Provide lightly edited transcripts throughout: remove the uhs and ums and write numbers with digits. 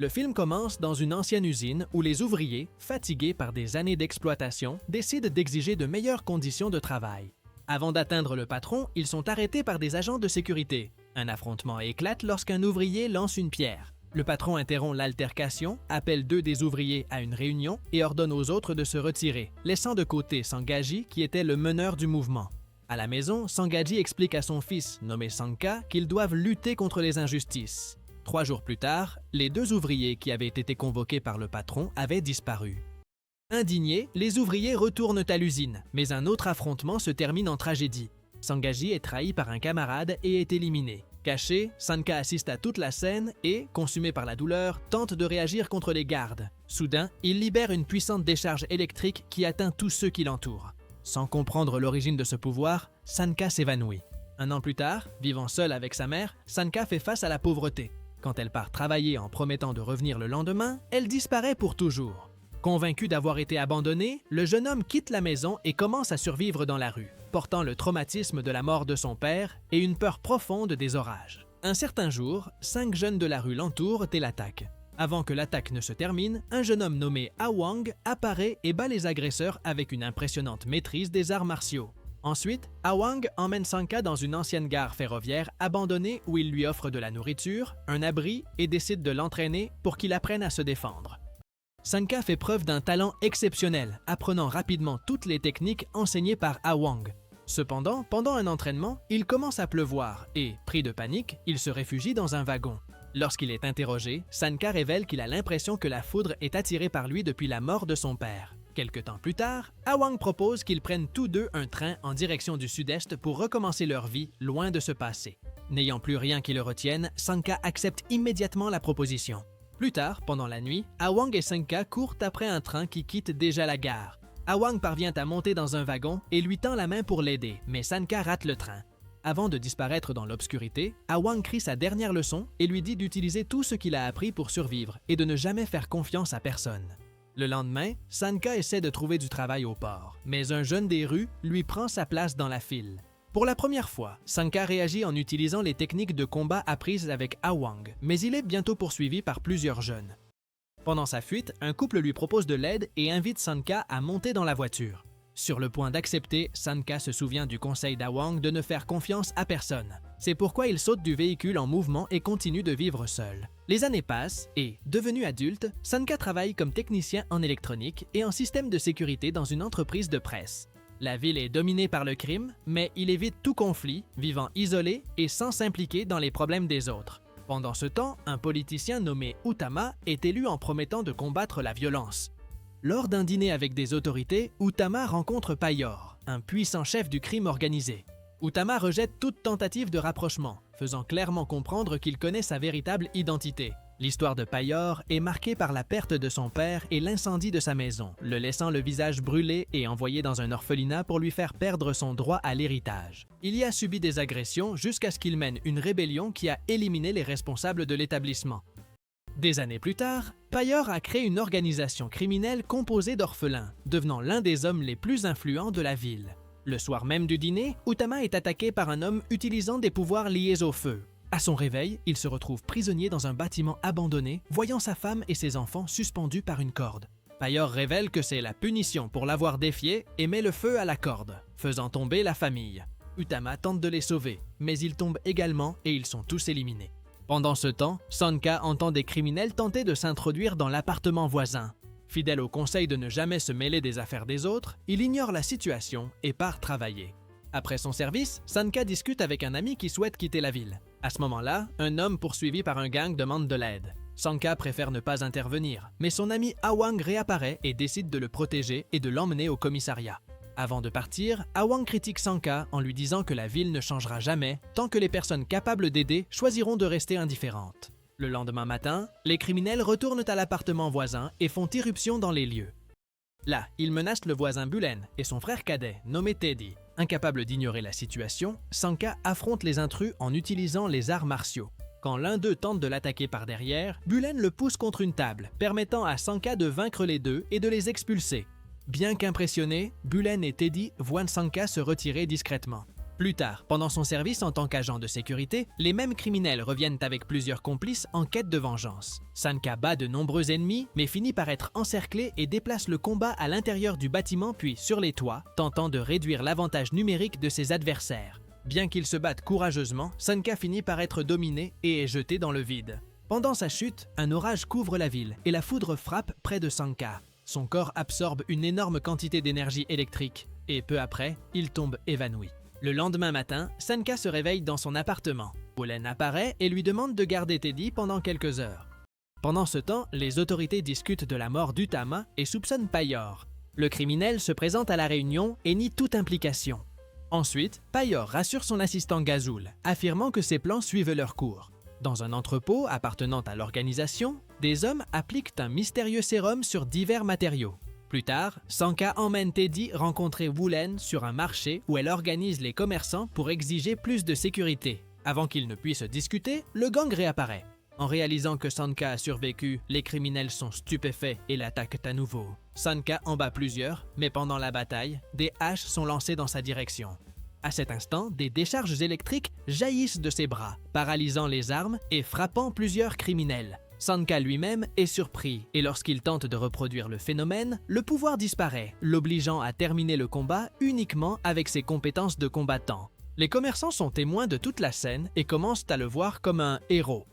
Le film commence dans une ancienne usine où les ouvriers, fatigués par des années d'exploitation, décident d'exiger de meilleures conditions de travail. Avant d'atteindre le patron, ils sont arrêtés par des agents de sécurité. Un affrontement éclate lorsqu'un ouvrier lance une pierre. Le patron interrompt l'altercation, appelle 2 des ouvriers à une réunion et ordonne aux autres de se retirer, laissant de côté Sangaji qui était le meneur du mouvement. À la maison, Sangaji explique à son fils, nommé Sanka, qu'ils doivent lutter contre les injustices. 3 jours plus tard, les 2 ouvriers qui avaient été convoqués par le patron avaient disparu. Indignés, les ouvriers retournent à l'usine, mais un autre affrontement se termine en tragédie. Sangaji est trahi par un camarade et est éliminé. Caché, Sanka assiste à toute la scène et, consumé par la douleur, tente de réagir contre les gardes. Soudain, il libère une puissante décharge électrique qui atteint tous ceux qui l'entourent. Sans comprendre l'origine de ce pouvoir, Sanka s'évanouit. 1 an plus tard, vivant seule avec sa mère, Sanka fait face à la pauvreté. Quand elle part travailler en promettant de revenir le lendemain, elle disparaît pour toujours. Convaincu d'avoir été abandonné, le jeune homme quitte la maison et commence à survivre dans la rue, portant le traumatisme de la mort de son père et une peur profonde des orages. Un certain jour, 5 jeunes de la rue l'entourent et l'attaquent. Avant que l'attaque ne se termine, un jeune homme nommé Awang apparaît et bat les agresseurs avec une impressionnante maîtrise des arts martiaux. Ensuite, Awang emmène Sanka dans une ancienne gare ferroviaire abandonnée où il lui offre de la nourriture, un abri et décide de l'entraîner pour qu'il apprenne à se défendre. Sanka fait preuve d'un talent exceptionnel, apprenant rapidement toutes les techniques enseignées par Awang. Cependant, pendant un entraînement, il commence à pleuvoir et, pris de panique, il se réfugie dans un wagon. Lorsqu'il est interrogé, Sanka révèle qu'il a l'impression que la foudre est attirée par lui depuis la mort de son père. Quelque temps plus tard, Awang propose qu'ils prennent tous 2 un train en direction du sud-est pour recommencer leur vie loin de ce passé. N'ayant plus rien qui le retienne, Sanka accepte immédiatement la proposition. Plus tard, pendant la nuit, Awang et Sanka courent après un train qui quitte déjà la gare. Awang parvient à monter dans un wagon et lui tend la main pour l'aider, mais Sanka rate le train. Avant de disparaître dans l'obscurité, Awang crie sa dernière leçon et lui dit d'utiliser tout ce qu'il a appris pour survivre et de ne jamais faire confiance à personne. Le lendemain, Sanka essaie de trouver du travail au port, mais un jeune des rues lui prend sa place dans la file. Pour la première fois, Sanka réagit en utilisant les techniques de combat apprises avec Awang, mais il est bientôt poursuivi par plusieurs jeunes. Pendant sa fuite, un couple lui propose de l'aide et invite Sanka à monter dans la voiture. Sur le point d'accepter, Sanka se souvient du conseil d'Awang de ne faire confiance à personne. C'est pourquoi il saute du véhicule en mouvement et continue de vivre seul. Les années passent et, devenu adulte, Sanka travaille comme technicien en électronique et en système de sécurité dans une entreprise de presse. La ville est dominée par le crime, mais il évite tout conflit, vivant isolé et sans s'impliquer dans les problèmes des autres. Pendant ce temps, un politicien nommé Utama est élu en promettant de combattre la violence. Lors d'un dîner avec des autorités, Utama rencontre Payor, un puissant chef du crime organisé. Utama rejette toute tentative de rapprochement, faisant clairement comprendre qu'il connaît sa véritable identité. L'histoire de Payor est marquée par la perte de son père et l'incendie de sa maison, le laissant le visage brûlé et envoyé dans un orphelinat pour lui faire perdre son droit à l'héritage. Il y a subi des agressions jusqu'à ce qu'il mène une rébellion qui a éliminé les responsables de l'établissement. Des années plus tard, Payor a créé une organisation criminelle composée d'orphelins, devenant l'un des hommes les plus influents de la ville. Le soir même du dîner, Utama est attaqué par un homme utilisant des pouvoirs liés au feu. À son réveil, il se retrouve prisonnier dans un bâtiment abandonné, voyant sa femme et ses enfants suspendus par une corde. Payor révèle que c'est la punition pour l'avoir défié et met le feu à la corde, faisant tomber la famille. Utama tente de les sauver, mais ils tombent également et ils sont tous éliminés. Pendant ce temps, Sanka entend des criminels tenter de s'introduire dans l'appartement voisin. Fidèle au conseil de ne jamais se mêler des affaires des autres, il ignore la situation et part travailler. Après son service, Sanka discute avec un ami qui souhaite quitter la ville. À ce moment-là, un homme poursuivi par un gang demande de l'aide. Sanka préfère ne pas intervenir, mais son ami Awang réapparaît et décide de le protéger et de l'emmener au commissariat. Avant de partir, Awang critique Sanka en lui disant que la ville ne changera jamais tant que les personnes capables d'aider choisiront de rester indifférentes. Le lendemain matin, les criminels retournent à l'appartement voisin et font irruption dans les lieux. Là, ils menacent le voisin Bulen et son frère cadet, nommé Teddy. Incapable d'ignorer la situation, Sanka affronte les intrus en utilisant les arts martiaux. Quand l'un d'eux tente de l'attaquer par derrière, Bulen le pousse contre une table, permettant à Sanka de vaincre les deux et de les expulser. Bien qu'impressionnés, Bulen et Teddy voient Sanka se retirer discrètement. Plus tard, pendant son service en tant qu'agent de sécurité, les mêmes criminels reviennent avec plusieurs complices en quête de vengeance. Sanka bat de nombreux ennemis, mais finit par être encerclé et déplace le combat à l'intérieur du bâtiment puis sur les toits, tentant de réduire l'avantage numérique de ses adversaires. Bien qu'il se batte courageusement, Sanka finit par être dominé et est jeté dans le vide. Pendant sa chute, un orage couvre la ville et la foudre frappe près de Sanka. Son corps absorbe une énorme quantité d'énergie électrique et peu après, il tombe évanoui. Le lendemain matin, Sanka se réveille dans son appartement. Woolen apparaît et lui demande de garder Teddy pendant quelques heures. Pendant ce temps, les autorités discutent de la mort d'Utama et soupçonnent Payor. Le criminel se présente à la réunion et nie toute implication. Ensuite, Payor rassure son assistant Gazul, affirmant que ses plans suivent leur cours. Dans un entrepôt appartenant à l'organisation, des hommes appliquent un mystérieux sérum sur divers matériaux. Plus tard, Sanka emmène Teddy rencontrer Woolen sur un marché où elle organise les commerçants pour exiger plus de sécurité. Avant qu'ils ne puissent discuter, le gang réapparaît. En réalisant que Sanka a survécu, les criminels sont stupéfaits et l'attaquent à nouveau. Sanka en bat plusieurs, mais pendant la bataille, des haches sont lancées dans sa direction. À cet instant, des décharges électriques jaillissent de ses bras, paralysant les armes et frappant plusieurs criminels. Sanka lui-même est surpris et lorsqu'il tente de reproduire le phénomène, le pouvoir disparaît, l'obligeant à terminer le combat uniquement avec ses compétences de combattant. Les commerçants sont témoins de toute la scène et commencent à le voir comme un héros.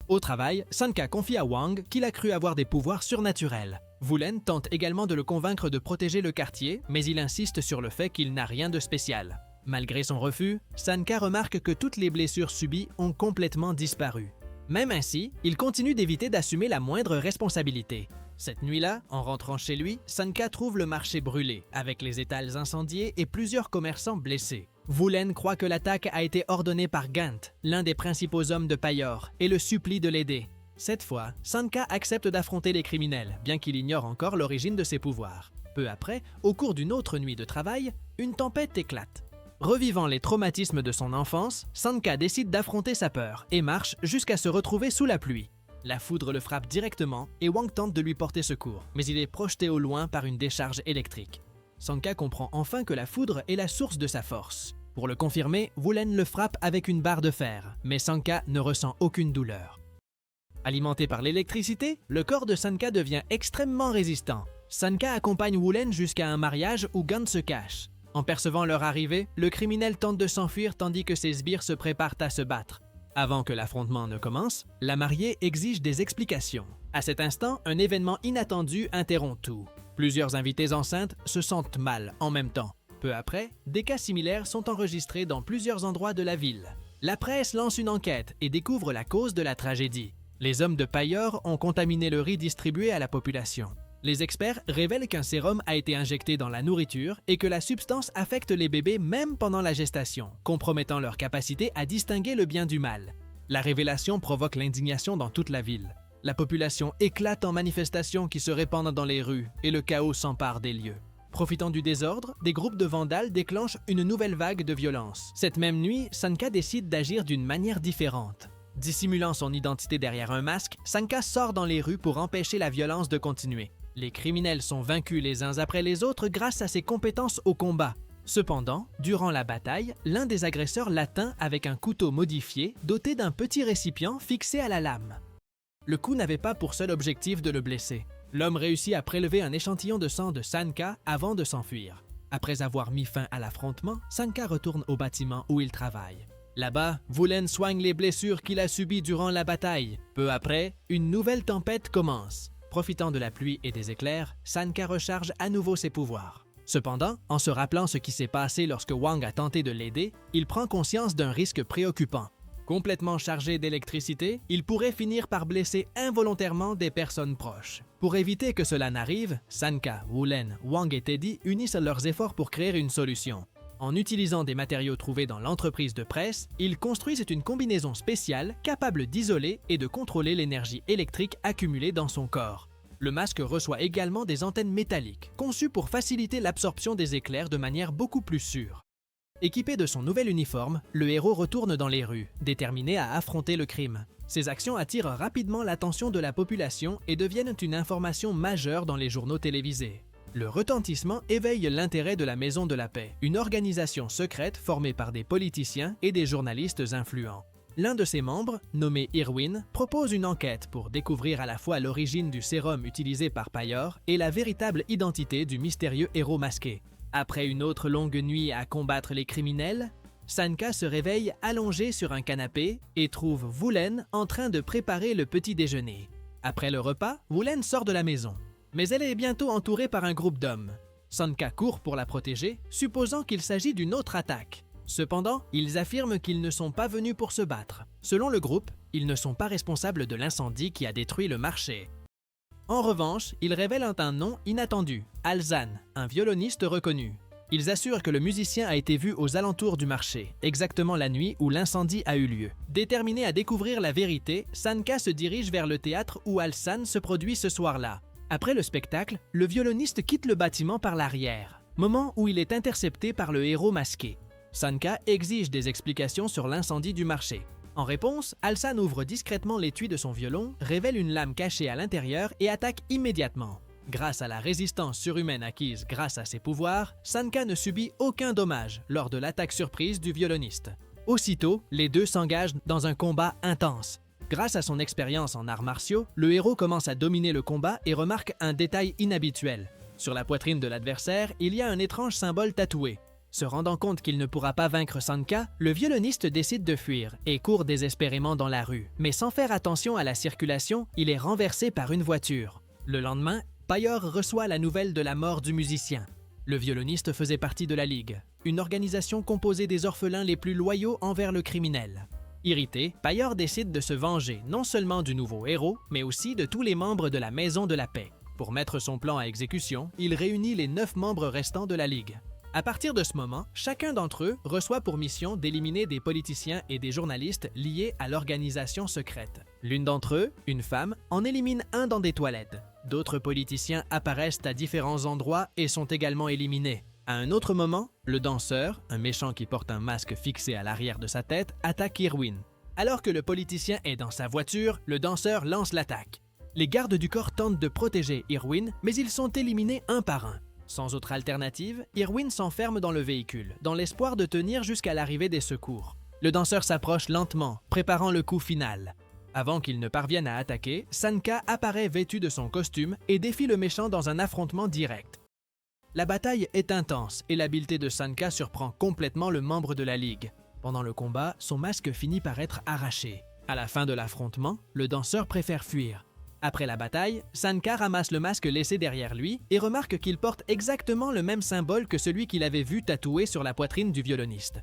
Au travail, Sanka confie à Wang qu'il a cru avoir des pouvoirs surnaturels. Woolen tente également de le convaincre de protéger le quartier, mais il insiste sur le fait qu'il n'a rien de spécial. Malgré son refus, Sanka remarque que toutes les blessures subies ont complètement disparu. Même ainsi, il continue d'éviter d'assumer la moindre responsabilité. Cette nuit-là, en rentrant chez lui, Sanka trouve le marché brûlé, avec les étals incendiés et plusieurs commerçants blessés. Woolen croit que l'attaque a été ordonnée par Gant, l'un des principaux hommes de Payor, et le supplie de l'aider. Cette fois, Sanka accepte d'affronter les criminels, bien qu'il ignore encore l'origine de ses pouvoirs. Peu après, au cours d'une autre nuit de travail, une tempête éclate. Revivant les traumatismes de son enfance, Sanka décide d'affronter sa peur et marche jusqu'à se retrouver sous la pluie. La foudre le frappe directement et Wang tente de lui porter secours, mais il est projeté au loin par une décharge électrique. Sanka comprend enfin que la foudre est la source de sa force. Pour le confirmer, Woolen le frappe avec une barre de fer, mais Sanka ne ressent aucune douleur. Alimenté par l'électricité, le corps de Sanka devient extrêmement résistant. Sanka accompagne Woolen jusqu'à un mariage où Gant se cache. En percevant leur arrivée, le criminel tente de s'enfuir tandis que ses sbires se préparent à se battre. Avant que l'affrontement ne commence, la mariée exige des explications. À cet instant, un événement inattendu interrompt tout. Plusieurs invitées enceintes se sentent mal en même temps. Peu après, des cas similaires sont enregistrés dans plusieurs endroits de la ville. La presse lance une enquête et découvre la cause de la tragédie. Les hommes de Payor ont contaminé le riz distribué à la population. Les experts révèlent qu'un sérum a été injecté dans la nourriture et que la substance affecte les bébés même pendant la gestation, compromettant leur capacité à distinguer le bien du mal. La révélation provoque l'indignation dans toute la ville. La population éclate en manifestations qui se répandent dans les rues et le chaos s'empare des lieux. Profitant du désordre, des groupes de vandales déclenchent une nouvelle vague de violence. Cette même nuit, Sanka décide d'agir d'une manière différente. Dissimulant son identité derrière un masque, Sanka sort dans les rues pour empêcher la violence de continuer. Les criminels sont vaincus les uns après les autres grâce à ses compétences au combat. Cependant, durant la bataille, l'un des agresseurs l'atteint avec un couteau modifié doté d'un petit récipient fixé à la lame. Le coup n'avait pas pour seul objectif de le blesser. L'homme réussit à prélever un échantillon de sang de Sanka avant de s'enfuir. Après avoir mis fin à l'affrontement, Sanka retourne au bâtiment où il travaille. Là-bas, Woolen soigne les blessures qu'il a subies durant la bataille. Peu après, une nouvelle tempête commence. Profitant de la pluie et des éclairs, Sanka recharge à nouveau ses pouvoirs. Cependant, en se rappelant ce qui s'est passé lorsque Wang a tenté de l'aider, il prend conscience d'un risque préoccupant. Complètement chargé d'électricité, il pourrait finir par blesser involontairement des personnes proches. Pour éviter que cela n'arrive, Sanka, Woolen, Wang et Teddy unissent leurs efforts pour créer une solution. En utilisant des matériaux trouvés dans l'entreprise de presse, ils construisent une combinaison spéciale capable d'isoler et de contrôler l'énergie électrique accumulée dans son corps. Le masque reçoit également des antennes métalliques, conçues pour faciliter l'absorption des éclairs de manière beaucoup plus sûre. Équipé de son nouvel uniforme, le héros retourne dans les rues, déterminé à affronter le crime. Ses actions attirent rapidement l'attention de la population et deviennent une information majeure dans les journaux télévisés. Le retentissement éveille l'intérêt de la Maison de la Paix, une organisation secrète formée par des politiciens et des journalistes influents. L'un de ses membres, nommé Irwin, propose une enquête pour découvrir à la fois l'origine du sérum utilisé par Payor et la véritable identité du mystérieux héros masqué. Après une autre longue nuit à combattre les criminels, Sanka se réveille allongée sur un canapé et trouve Vulen en train de préparer le petit déjeuner. Après le repas, Vulen sort de la maison. Mais elle est bientôt entourée par un groupe d'hommes. Sanka court pour la protéger, supposant qu'il s'agit d'une autre attaque. Cependant, ils affirment qu'ils ne sont pas venus pour se battre. Selon le groupe, ils ne sont pas responsables de l'incendie qui a détruit le marché. En revanche, ils révèlent un nom inattendu, Alzan, un violoniste reconnu. Ils assurent que le musicien a été vu aux alentours du marché, exactement la nuit où l'incendie a eu lieu. Déterminée à découvrir la vérité, Sanka se dirige vers le théâtre où Alzan se produit ce soir-là. Après le spectacle, le violoniste quitte le bâtiment par l'arrière, moment où il est intercepté par le héros masqué. Sanka exige des explications sur l'incendie du marché. En réponse, Alzan ouvre discrètement l'étui de son violon, révèle une lame cachée à l'intérieur et attaque immédiatement. Grâce à la résistance surhumaine acquise grâce à ses pouvoirs, Sanka ne subit aucun dommage lors de l'attaque surprise du violoniste. Aussitôt, les deux s'engagent dans un combat intense. Grâce à son expérience en arts martiaux, le héros commence à dominer le combat et remarque un détail inhabituel. Sur la poitrine de l'adversaire, il y a un étrange symbole tatoué. Se rendant compte qu'il ne pourra pas vaincre Sanka, le violoniste décide de fuir et court désespérément dans la rue. Mais sans faire attention à la circulation, il est renversé par une voiture. Le lendemain, Payor reçoit la nouvelle de la mort du musicien. Le violoniste faisait partie de la Ligue, une organisation composée des orphelins les plus loyaux envers le criminel. Irrité, Payor décide de se venger non seulement du nouveau héros, mais aussi de tous les membres de la Maison de la Paix. Pour mettre son plan à exécution, il réunit les 9 membres restants de la Ligue. À partir de ce moment, chacun d'entre eux reçoit pour mission d'éliminer des politiciens et des journalistes liés à l'organisation secrète. L'une d'entre eux, une femme, en élimine un dans des toilettes. D'autres politiciens apparaissent à différents endroits et sont également éliminés. À un autre moment, le danseur, un méchant qui porte un masque fixé à l'arrière de sa tête, attaque Irwin. Alors que le politicien est dans sa voiture, le danseur lance l'attaque. Les gardes du corps tentent de protéger Irwin, mais ils sont éliminés un par un. Sans autre alternative, Irwin s'enferme dans le véhicule, dans l'espoir de tenir jusqu'à l'arrivée des secours. Le danseur s'approche lentement, préparant le coup final. Avant qu'il ne parvienne à attaquer, Sanka apparaît vêtu de son costume et défie le méchant dans un affrontement direct. La bataille est intense et l'habileté de Sanka surprend complètement le membre de la Ligue. Pendant le combat, son masque finit par être arraché. À la fin de l'affrontement, le danseur préfère fuir. Après la bataille, Sanka ramasse le masque laissé derrière lui et remarque qu'il porte exactement le même symbole que celui qu'il avait vu tatoué sur la poitrine du violoniste.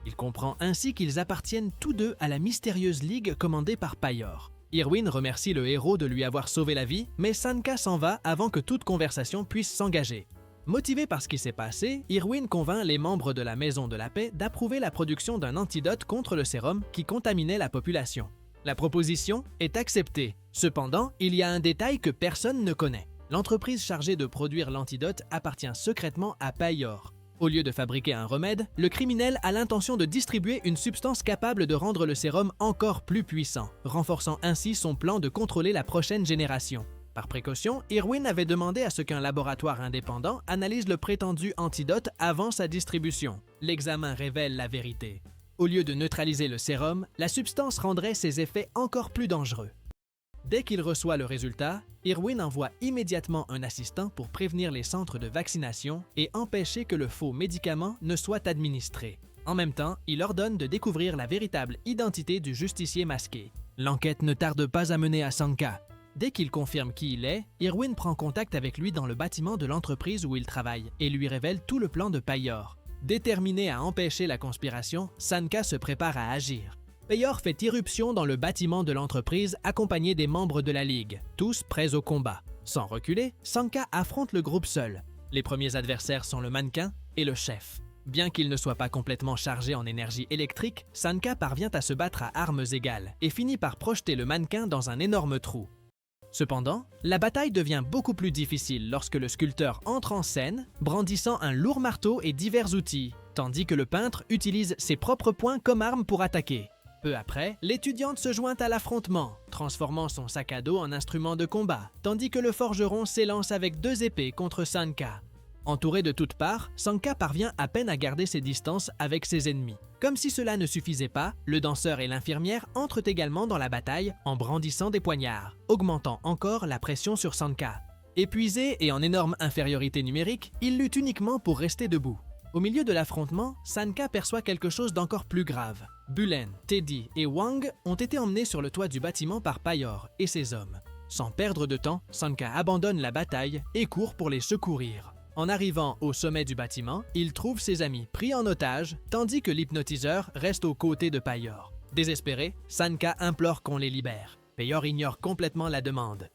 Il comprend ainsi qu'ils appartiennent tous deux à la mystérieuse ligue commandée par Payor. Irwin remercie le héros de lui avoir sauvé la vie, mais Sanka s'en va avant que toute conversation puisse s'engager. Motivé par ce qui s'est passé, Irwin convainc les membres de la Maison de la Paix d'approuver la production d'un antidote contre le sérum qui contaminait la population. La proposition est acceptée. Cependant, il y a un détail que personne ne connaît. L'entreprise chargée de produire l'antidote appartient secrètement à Payor. Au lieu de fabriquer un remède, le criminel a l'intention de distribuer une substance capable de rendre le sérum encore plus puissant, renforçant ainsi son plan de contrôler la prochaine génération. Par précaution, Irwin avait demandé à ce qu'un laboratoire indépendant analyse le prétendu antidote avant sa distribution. L'examen révèle la vérité. Au lieu de neutraliser le sérum, la substance rendrait ses effets encore plus dangereux. Dès qu'il reçoit le résultat, Irwin envoie immédiatement un assistant pour prévenir les centres de vaccination et empêcher que le faux médicament ne soit administré. En même temps, il ordonne de découvrir la véritable identité du justicier masqué. L'enquête ne tarde pas à mener à Sanka. Dès qu'il confirme qui il est, Irwin prend contact avec lui dans le bâtiment de l'entreprise où il travaille et lui révèle tout le plan de Payor. Déterminé à empêcher la conspiration, Sanka se prépare à agir. Payor fait irruption dans le bâtiment de l'entreprise accompagné des membres de la Ligue, tous prêts au combat. Sans reculer, Sanka affronte le groupe seul. Les premiers adversaires sont le mannequin et le chef. Bien qu'il ne soit pas complètement chargé en énergie électrique, Sanka parvient à se battre à armes égales et finit par projeter le mannequin dans un énorme trou. Cependant, la bataille devient beaucoup plus difficile lorsque le sculpteur entre en scène, brandissant un lourd marteau et divers outils, tandis que le peintre utilise ses propres poings comme arme pour attaquer. Peu après, l'étudiante se joint à l'affrontement, transformant son sac à dos en instrument de combat, tandis que le forgeron s'élance avec 2 épées contre Sanka. Entouré de toutes parts, Sanka parvient à peine à garder ses distances avec ses ennemis. Comme si cela ne suffisait pas, le danseur et l'infirmière entrent également dans la bataille en brandissant des poignards, augmentant encore la pression sur Sanka. Épuisé et en énorme infériorité numérique, il lutte uniquement pour rester debout. Au milieu de l'affrontement, Sanka perçoit quelque chose d'encore plus grave. Bulen, Teddy et Wang ont été emmenés sur le toit du bâtiment par Payor et ses hommes. Sans perdre de temps, Sanka abandonne la bataille et court pour les secourir. En arrivant au sommet du bâtiment, il trouve ses amis pris en otage, tandis que l'hypnotiseur reste aux côtés de Payor. Désespéré, Sanka implore qu'on les libère. Payor ignore complètement la demande.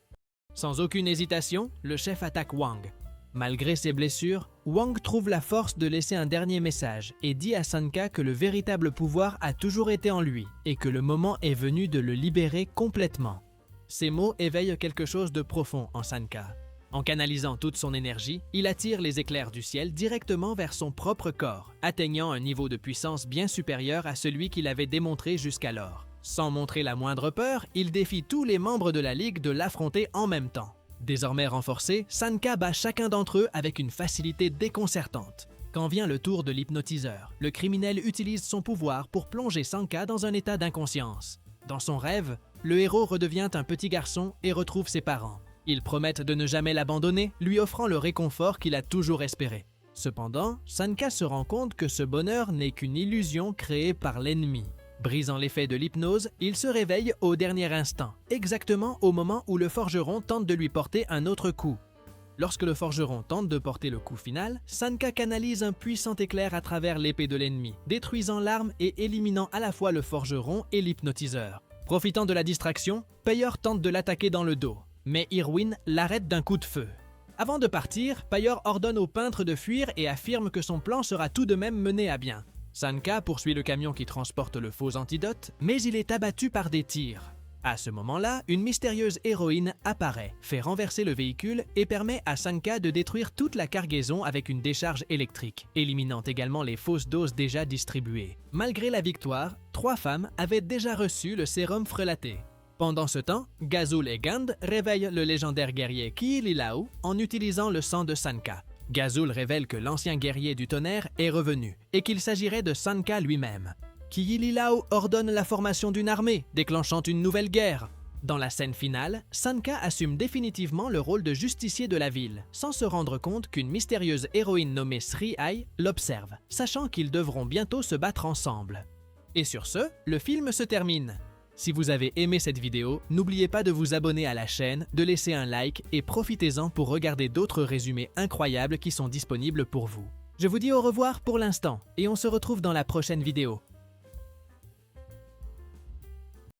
Sans aucune hésitation, le chef attaque Wang. Malgré ses blessures, Wang trouve la force de laisser un dernier message et dit à Sanka que le véritable pouvoir a toujours été en lui et que le moment est venu de le libérer complètement. Ces mots éveillent quelque chose de profond en Sanka. En canalisant toute son énergie, il attire les éclairs du ciel directement vers son propre corps, atteignant un niveau de puissance bien supérieur à celui qu'il avait démontré jusqu'alors. Sans montrer la moindre peur, il défie tous les membres de la Ligue de l'affronter en même temps. Désormais renforcé, Sanka bat chacun d'entre eux avec une facilité déconcertante. Quand vient le tour de l'hypnotiseur, le criminel utilise son pouvoir pour plonger Sanka dans un état d'inconscience. Dans son rêve, le héros redevient un petit garçon et retrouve ses parents. Ils promettent de ne jamais l'abandonner, lui offrant le réconfort qu'il a toujours espéré. Cependant, Sanka se rend compte que ce bonheur n'est qu'une illusion créée par l'ennemi. Brisant l'effet de l'hypnose, il se réveille au dernier instant, exactement au moment où le forgeron tente de lui porter un autre coup. Lorsque le forgeron tente de porter le coup final, Sanka canalise un puissant éclair à travers l'épée de l'ennemi, détruisant l'arme et éliminant à la fois le forgeron et l'hypnotiseur. Profitant de la distraction, Payor tente de l'attaquer dans le dos, mais Irwin l'arrête d'un coup de feu. Avant de partir, Payor ordonne au peintre de fuir et affirme que son plan sera tout de même mené à bien. Sanka poursuit le camion qui transporte le faux antidote, mais il est abattu par des tirs. À ce moment-là, une mystérieuse héroïne apparaît, fait renverser le véhicule et permet à Sanka de détruire toute la cargaison avec une décharge électrique, éliminant également les fausses doses déjà distribuées. Malgré la victoire, 3 femmes avaient déjà reçu le sérum frelaté. Pendant ce temps, Gazul et Gand réveillent le légendaire guerrier Kihililao en utilisant le sang de Sanka. Gazul révèle que l'ancien guerrier du tonnerre est revenu et qu'il s'agirait de Sanka lui-même. Kihililao ordonne la formation d'une armée, déclenchant une nouvelle guerre. Dans la scène finale, Sanka assume définitivement le rôle de justicier de la ville, sans se rendre compte qu'une mystérieuse héroïne nommée Sri Ai l'observe, sachant qu'ils devront bientôt se battre ensemble. Et sur ce, le film se termine. Si vous avez aimé cette vidéo, n'oubliez pas de vous abonner à la chaîne, de laisser un like et profitez-en pour regarder d'autres résumés incroyables qui sont disponibles pour vous. Je vous dis au revoir pour l'instant et on se retrouve dans la prochaine vidéo.